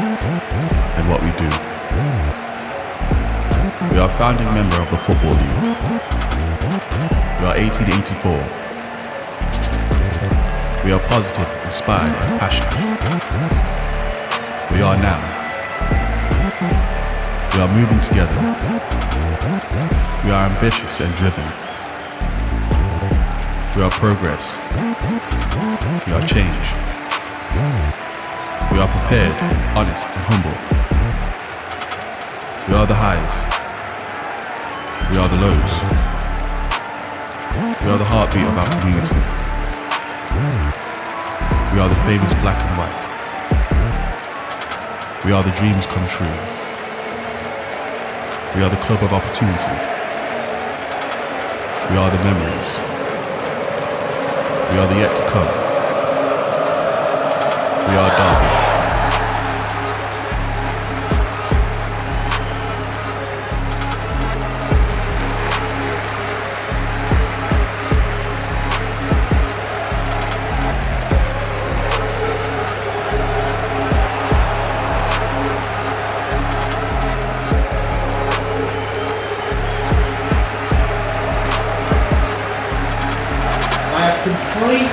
and what we do. We are a founding member of the Football League. We are 1884. We are positive, inspired and passionate. We are now. We are moving together. We are ambitious and driven. We are progress. We are change. We are prepared, honest and humble. We are the highs. We are the lows. We are the heartbeat of our community. We are the famous black and white. We are the dreams come true. We are the club of opportunity. We are the memories. We are the yet to come. We are Derby. Complete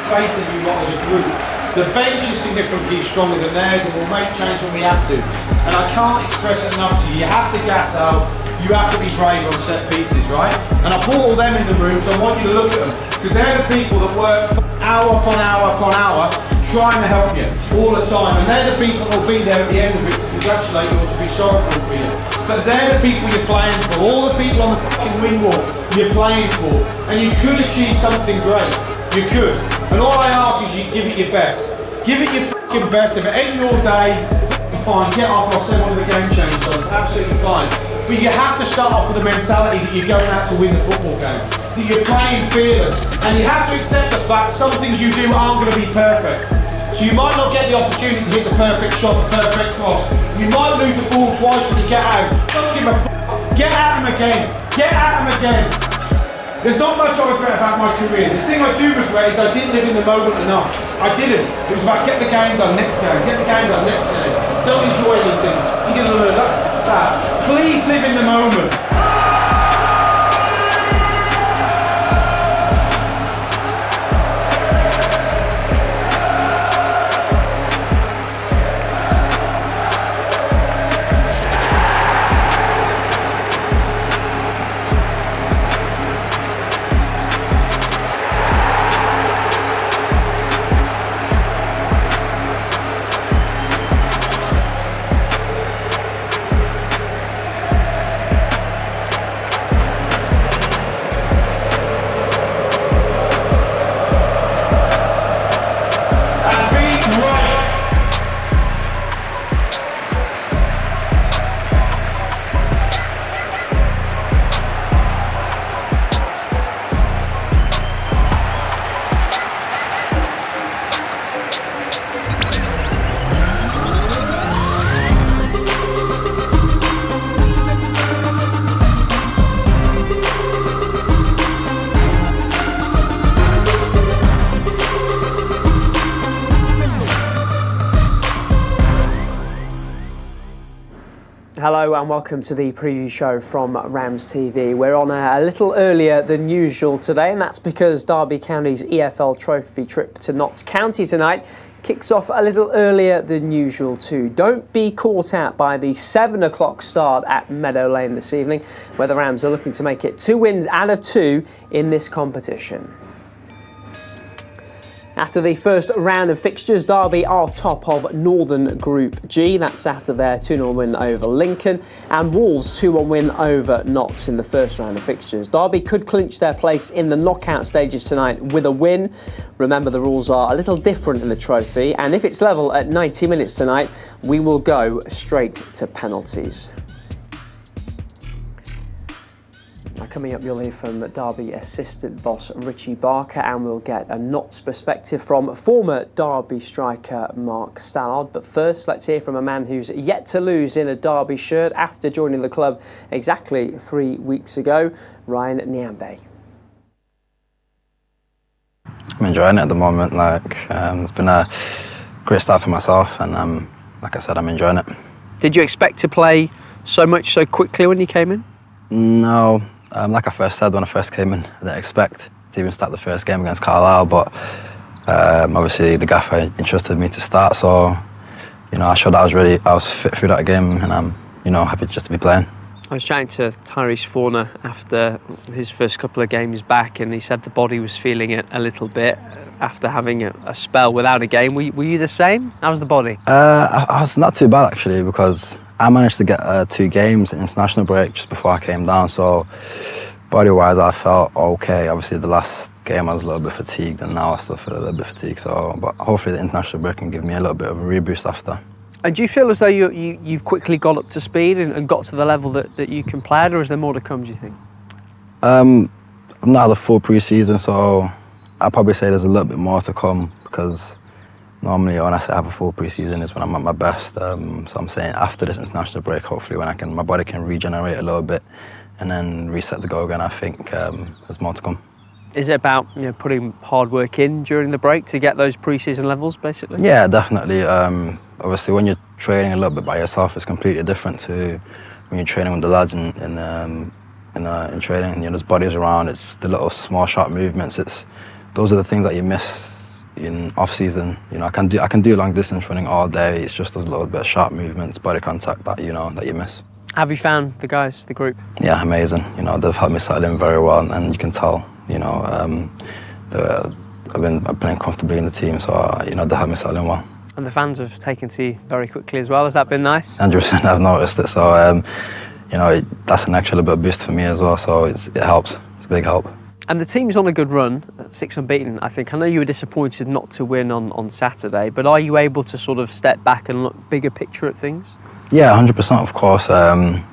faith in you lot as a group. The bench is significantly stronger than theirs and we'll make change when we have to. And I can't express it enough to you. You have to gas out, you have to be brave on set pieces, right? And I brought all them in the room, so I want you to look at them. Because they're the people that work hour upon hour upon hour trying to help you all the time. And they're the people that will be there at the end of it to congratulate you or to be sorrowful for you. But they're the people you're playing for. All the people on the fucking wing wall you're playing for. And you could achieve something great. You could. And all I ask is you give it your best. Give it your fucking best. If it ain't your day, fine. Get off, I'll send one of the game changers on. It's absolutely fine. But you have to start off with the mentality that you're going out to win the football game. That you're playing fearless. And you have to accept the fact some things you do aren't going to be perfect. So you might not get the opportunity to hit the perfect shot, the perfect cross. You might lose the ball twice when you get out. Don't give a fuck. Get at him again. Get at him again. There's not much I regret about my career. The thing I do regret is I didn't live in the moment enough. I didn't. It was about get the game done, next game. Get the game done, next game. Don't enjoy anything. You're gonna learn that. Please live in the moment. Hello and welcome to the preview show from RamsTV. We're on a little earlier than usual today, and that's because Derby County's EFL Trophy trip to Notts County tonight kicks off a little earlier than usual too. Don't be caught out by the 7 o'clock start at Meadow Lane this evening, where the Rams are looking to make it 2 wins out of 2 in this competition. After the first round of fixtures, Derby are top of Northern Group G. That's after their 2-0 win over Lincoln, and Wolves 2-1 win over Notts in the first round of fixtures. Derby could clinch their place in the knockout stages tonight with a win. Remember, the rules are a little different in the trophy, and if it's level at 90 minutes tonight, we will go straight to penalties. Coming up, you'll hear from Derby assistant boss Richie Barker, and we'll get a Notts perspective from former Derby striker Mark Stallard. But first, let's hear from a man who's yet to lose in a Derby shirt after joining the club exactly 3 weeks ago, Ryan Nyambe. I'm enjoying it at the moment. It's been a great start for myself, and like I said, I'm enjoying it. Did you expect to play so much so quickly when you came in? No, like I first said when I first came in, I didn't expect to even start the first game against Carlisle, but obviously the gaffer entrusted me to start, so I showed that I was ready, I was fit through that game, and I'm happy just to be playing. I was chatting to Tyrese Forner after his first couple of games back, and he said the body was feeling it a little bit after having a spell without a game. Were you the same? How was the body? I was not too bad actually, because I managed to get 2 games in international break just before I came down, so body-wise I felt okay. Obviously the last game I was a little bit fatigued, and now I still feel a little bit fatigued, so but hopefully the international break can give me a little bit of a reboost after. And do you feel as though you've quickly got up to speed and got to the level that you can play at, or is there more to come, do you think? I've not had a full pre-season, so I'd probably say there's a little bit more to come, because normally when I say I have a full pre-season is when I'm at my best. So I'm saying after this international break, hopefully when my body can regenerate a little bit and then reset to go again, I think there's more to come. Is it about putting hard work in during the break to get those pre-season levels, basically? Yeah, definitely. Obviously, when you're training a little bit by yourself, it's completely different to when you're training with the lads in training. There's bodies around. It's the little small sharp movements. Those are the things that you miss in off season. I can do long distance running all day. It's just those little bit of sharp movements, body contact that that you miss. Have you found the guys, the group? Yeah, amazing. They've helped me settle in very well, and you can tell. I've been playing comfortably in the team, so they helped me settle in well. And the fans have taken to you very quickly as well. Has that been nice? 100%, I've noticed it. So that's an extra little bit of boost for me as well. So it helps. It's a big help. And the team's on a good run, 6 unbeaten, I think. I know you were disappointed not to win on Saturday, but are you able to sort of step back and look bigger picture at things? Yeah, 100%, of course. When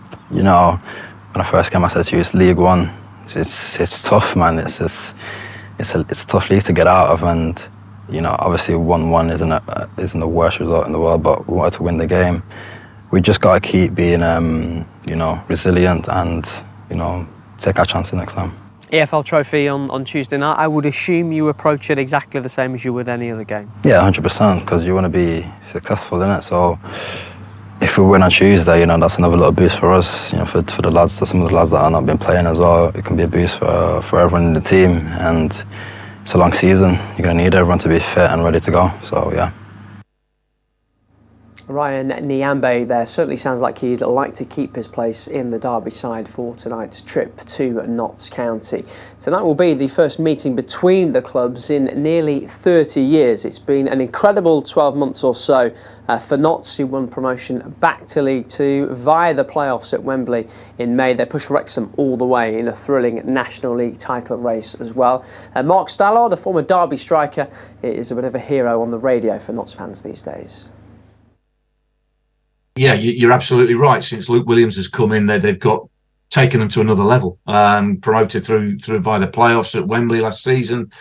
I first came, I said to you, it's League One. It's tough, man. It's a tough league to get out of, and obviously 1-1 isn't the worst result in the world, but we wanted to win the game. We just got to keep being resilient and take our chances next time. EFL trophy on Tuesday night. I would assume you approach it exactly the same as you would any other game. Yeah, 100%, because you want to be successful in it. So if we win on Tuesday, that's another little boost for us. For the lads, some of the lads that have not been playing as well, it can be a boost for everyone in the team. And it's a long season. You're going to need everyone to be fit and ready to go. So yeah. Ryan Nyambe there certainly sounds like he'd like to keep his place in the Derby side for tonight's trip to Notts County. Tonight will be the first meeting between the clubs in nearly 30 years. It's been an incredible 12 months or so for Notts, who won promotion back to League Two via the playoffs at Wembley in May. They pushed Wrexham all the way in a thrilling National League title race as well. Mark Stallard, a former Derby striker, is a bit of a hero on the radio for Notts fans these days. Yeah, you're absolutely right. Since Luke Williams has come in, they've got taken them to another level. Promoted through via the playoffs at Wembley last season,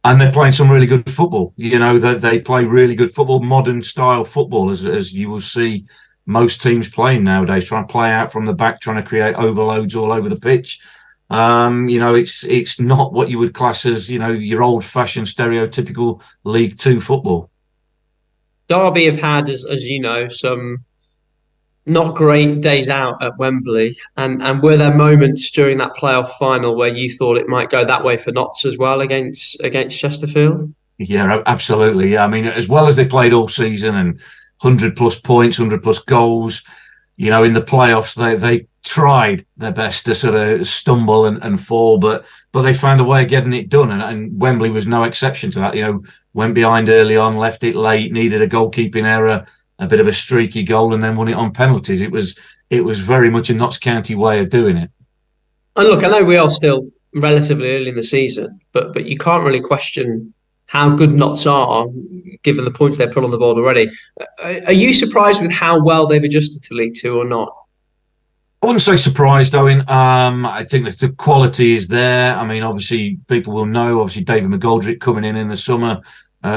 and they're playing some really good football. They play really good football, modern style football, as you will see most teams playing nowadays. Trying to play out from the back, trying to create overloads all over the pitch. It's not what you would class as your old-fashioned stereotypical League Two football. Derby have had, as you know, some not great days out at Wembley, and were there moments during that playoff final where you thought it might go that way for Notts as well against Chesterfield? Yeah, absolutely. I mean, as well as they played all season and 100+ points, 100+ goals, in the playoffs they tried their best to sort of stumble and fall, but they found a way of getting it done, and Wembley was no exception to that. Went behind early on, left it late, needed a goalkeeping error, a bit of a streaky goal, and then won it on penalties. It was very much a Notts County way of doing it. And look, I know we are still relatively early in the season, but you can't really question how good Notts are, given the points they've put on the board already. Are you surprised with how well they've adjusted to League Two or not? I wouldn't say surprised, Owen. I think that the quality is there. I mean, obviously, people will know, David McGoldrick coming in the summer,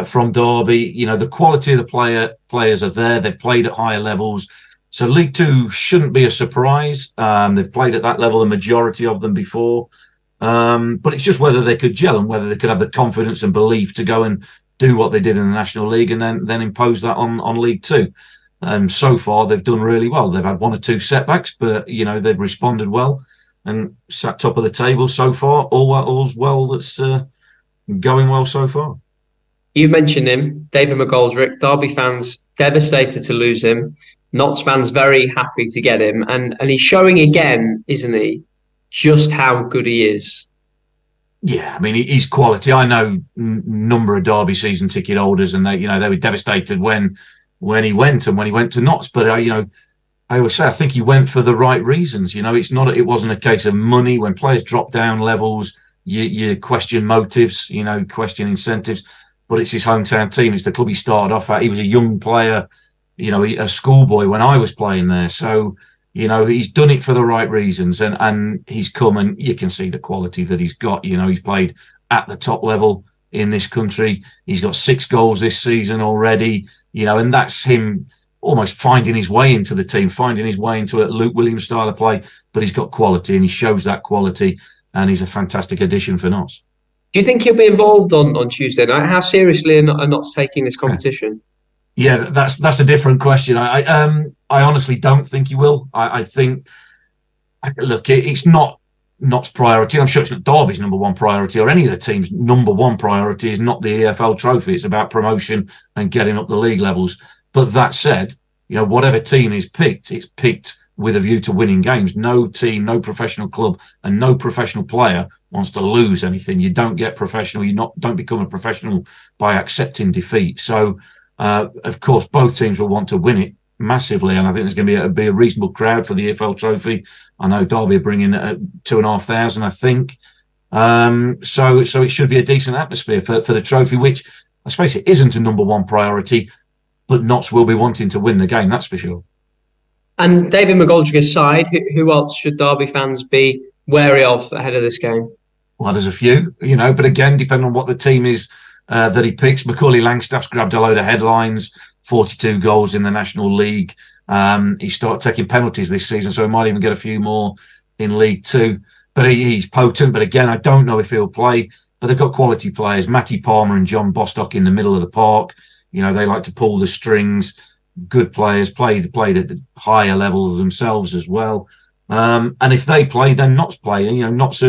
from Derby, the quality of the players are there. They've played at higher levels, so League Two shouldn't be a surprise. They've played at that level, the majority of them before, but it's just whether they could gel and whether they could have the confidence and belief to go and do what they did in the National League and then impose that on League Two. So far, they've done really well. They've had one or two setbacks, but they've responded well and sat top of the table so far. All's well. That's going well so far. You mentioned him, David McGoldrick. Derby fans devastated to lose him. Notts fans very happy to get him, and he's showing again, isn't he, just how good he is. Yeah, I mean, he's quality. I know number of Derby season ticket holders, and they were devastated when he went to Notts. But I always say I think he went for the right reasons. It wasn't a case of money. When players drop down levels, you question motives, question incentives. But it's his hometown team. It's the club he started off at. He was a young player, a schoolboy when I was playing there. So he's done it for the right reasons, and he's come, and you can see the quality that he's got. He's played at the top level in this country. He's got 6 goals this season already, and that's him almost finding his way into the team, finding his way into a Luke Williams style of play. But he's got quality, and he shows that quality, and he's a fantastic addition for Notts. Do you think he'll be involved on Tuesday night? How seriously are Notts taking this competition? Yeah, that's a different question. I honestly don't think he will. I think, look, it's not Notts' priority. I'm sure it's not Derby's number one priority, or any of the team's number one priority is not the EFL trophy. It's about promotion and getting up the league levels. But that said, whatever team is picked, it's picked with a view to winning games. No team, no professional club, and no professional player wants to lose anything. You don't get professional. Don't become a professional by accepting defeat. So, of course, both teams will want to win it massively, and I think there's going to be a reasonable crowd for the EFL trophy. I know Derby are bringing 2,500, I think. So it should be a decent atmosphere for the trophy, which I suppose it isn't a number one priority, but Notts will be wanting to win the game, that's for sure. And David McGoldrick aside, who else should Derby fans be wary of ahead of this game? Well, there's a few, but again, depending on what the team is that he picks. Macaulay Langstaff's grabbed a load of headlines, 42 goals in the National League. He started taking penalties this season, so he might even get a few more in League Two. But he's potent. But again, I don't know if he'll play. But they've got quality players, Matty Palmer and John Bostock in the middle of the park. They like to pull the strings. Good players, played at the higher levels themselves as well. And if they play, then Notts play. Notts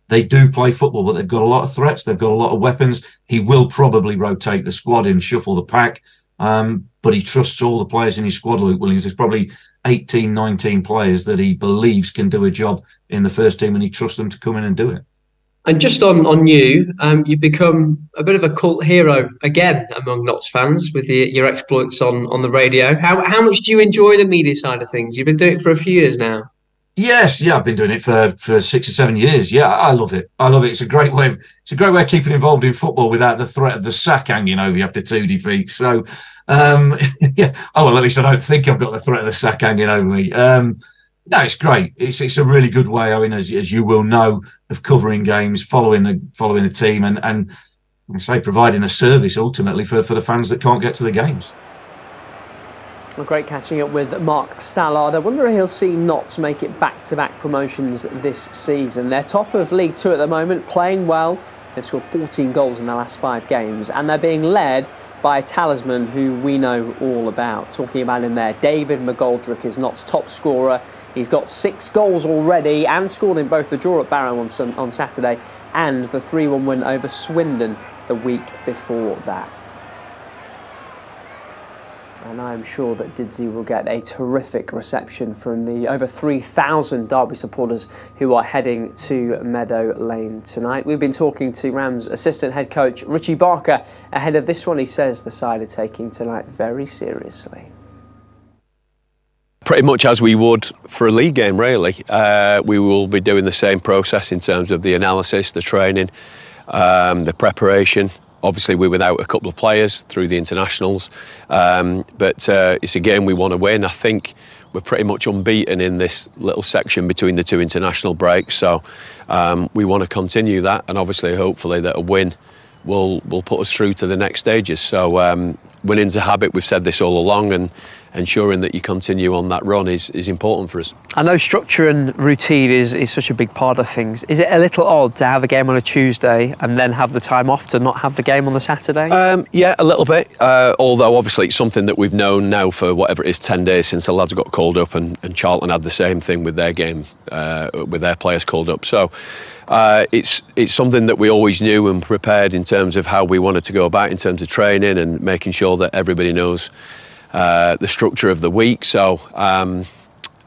they do play football, but they've got a lot of threats. They've got a lot of weapons. He will probably rotate the squad and shuffle the pack. But he trusts all the players in his squad, Luke Williams. There's probably 18, 19 players that he believes can do a job in the first team, and he trusts them to come in and do it. And just on you, you've become a bit of a cult hero again among Notts fans with your exploits on the radio. How much do you enjoy the media side of things? You've been doing it for a few years now. Yes, I've been doing it for 6 or 7 years. Yeah, I love it. It's a great way. It's a great way of keeping involved in football without the threat of the sack hanging over you after 2 defeats. So, yeah. Oh well, at least I don't think I've got the threat of the sack hanging over me. No, it's great. It's a really good way, Owen, as you will know, of covering games, following the team, and I say providing a service ultimately for the fans that can't get to the games. Well, great catching up with Mark Stallard. I wonder if he'll see Notts make it back-to-back promotions this season. They're top of League Two at the moment, playing well. They've scored 14 goals in their last 5 games, and they're being led by a talisman who we know all about. Talking about him there, David McGoldrick is Notts' top scorer. He's got 6 goals already and scored in both the draw at Barrow on Saturday and the 3-1 win over Swindon the week before that. And I'm sure that Didsy will get a terrific reception from the over 3,000 Derby supporters who are heading to Meadow Lane tonight. We've been talking to Rams assistant head coach Richie Barker ahead of this one. He says the side are taking tonight very seriously. Pretty much as we would for a league game, really. We will be doing the same process in terms of the analysis, the training, the preparation. Obviously, we're without a couple of players through the internationals, but it's a game we want to win. I think we're pretty much unbeaten in this little section between the 2 international breaks, so we want to continue that, and obviously, hopefully, that a win will put us through to the next stages. So winning's a habit. We've said this all along, and ensuring that you continue on that run is important for us. I know structure and routine is such a big part of things. Is it a little odd to have a game on a Tuesday and then have the time off to not have the game on the Saturday? Yeah, a little bit. Although obviously it's something that we've known now for whatever it is, 10 days since the lads got called up, and Charlton had the same thing with their game, with their players called up. So it's something that we always knew and prepared in terms of how we wanted to go about in terms of training and making sure that everybody knows the structure of the week. So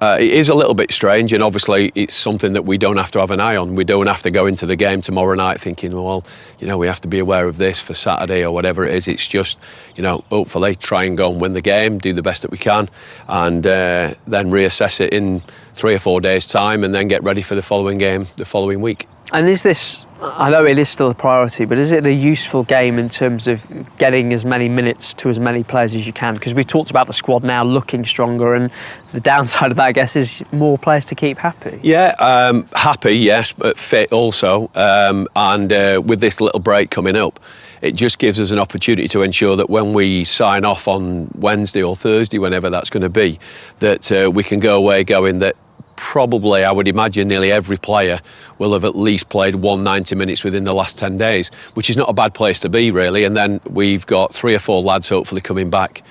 it is a little bit strange, and obviously it's something that we don't have to have an eye on. We don't have to go into the game tomorrow night thinking, well, we have to be aware of this for Saturday or whatever it is. It's just, hopefully try and go and win the game, do the best that we can, and then reassess it in 3 or 4 days' time, and then get ready for the following game the following week. And is this, I know it is still a priority, but is it a useful game in terms of getting as many minutes to as many players as you can? Because we've talked about the squad now looking stronger, and the downside of that, I guess, is more players to keep happy. Yeah, happy, yes, but fit also. And with this little break coming up, it just gives us an opportunity to ensure that when we sign off on Wednesday or Thursday, whenever that's going to be, that we can go away going that probably, I would imagine, nearly every player will have at least played 190 minutes within the last 10 days, which is not a bad place to be, really. And then we've got 3 or 4 lads hopefully coming back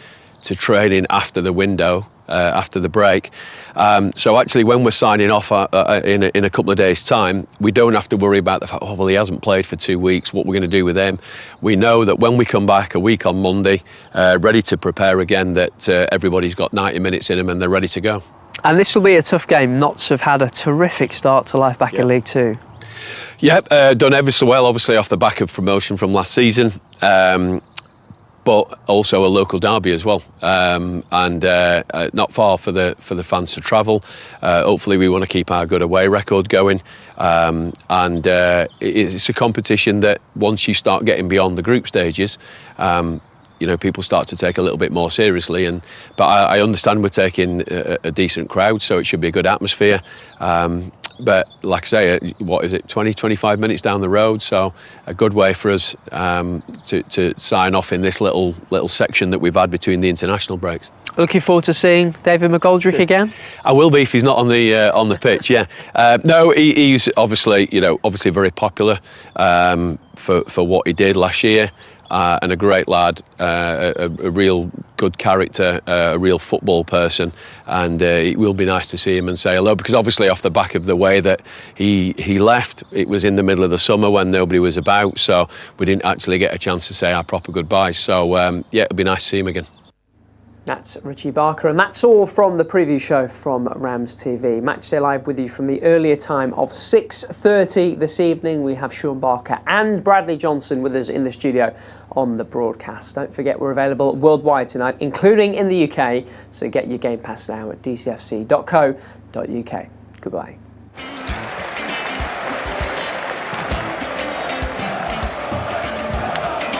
to training after the window, after the break. So actually, when we're signing off in a couple of days' time, we don't have to worry about the fact, oh, well, he hasn't played for 2 weeks, what we're going to do with him. We know that when we come back a week on Monday, ready to prepare again, that everybody's got 90 minutes in them and they're ready to go. And this will be a tough game. Notts have had a terrific start to life back in League Two. Yeah, done ever so well, obviously off the back of promotion from last season, but also a local derby as well, and not far for the fans to travel. Hopefully, we want to keep our good away record going, and it's a competition that once you start getting beyond the group stages, people start to take a little bit more seriously. But I understand we're taking a decent crowd, so it should be a good atmosphere. But like I say, what is it, 20, 25 minutes down the road, so a good way for us to sign off in this little section that we've had between the international breaks. Looking forward to seeing David McGoldrick again. I will be if he's not on the pitch. Yeah, no, he's obviously very popular for what he did last year. And a great lad, a real good character, a real football person, and it will be nice to see him and say hello, because obviously off the back of the way that he left, it was in the middle of the summer when nobody was about, so we didn't actually get a chance to say our proper goodbyes. So yeah, it'll be nice to see him again. That's Richie Barker, and that's all from the preview show from RamsTV. Matchday Live with you from the earlier time of 6:30 this evening. We have Sean Barker and Bradley Johnson with us in the studio on the broadcast. Don't forget, we're available worldwide tonight, including in the UK, so get your Game Pass now at dcfc.co.uk. Goodbye.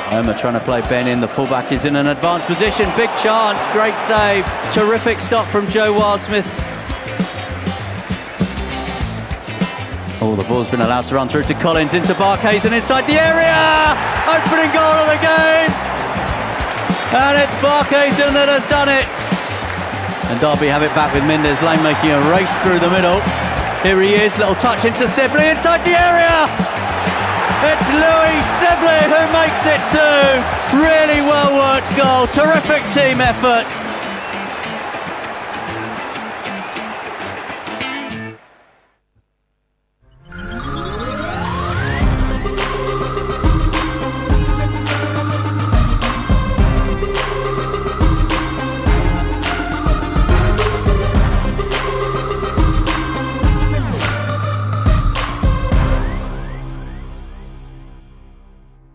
They're trying to play Ben in. The fullback is in an advanced position. Big chance, great save. Terrific stop from Joe Wildsmith. Oh, the ball's been allowed to run through to Collins, into Barkhuizen inside the area. Opening goal of the game. And it's Barkhuizen that has done it. And Derby have it back with Mendes Lane making a race through the middle. Here he is, little touch into Sibley inside the area. It's Louis Sibley who makes it 2. Really well worked goal, terrific team effort.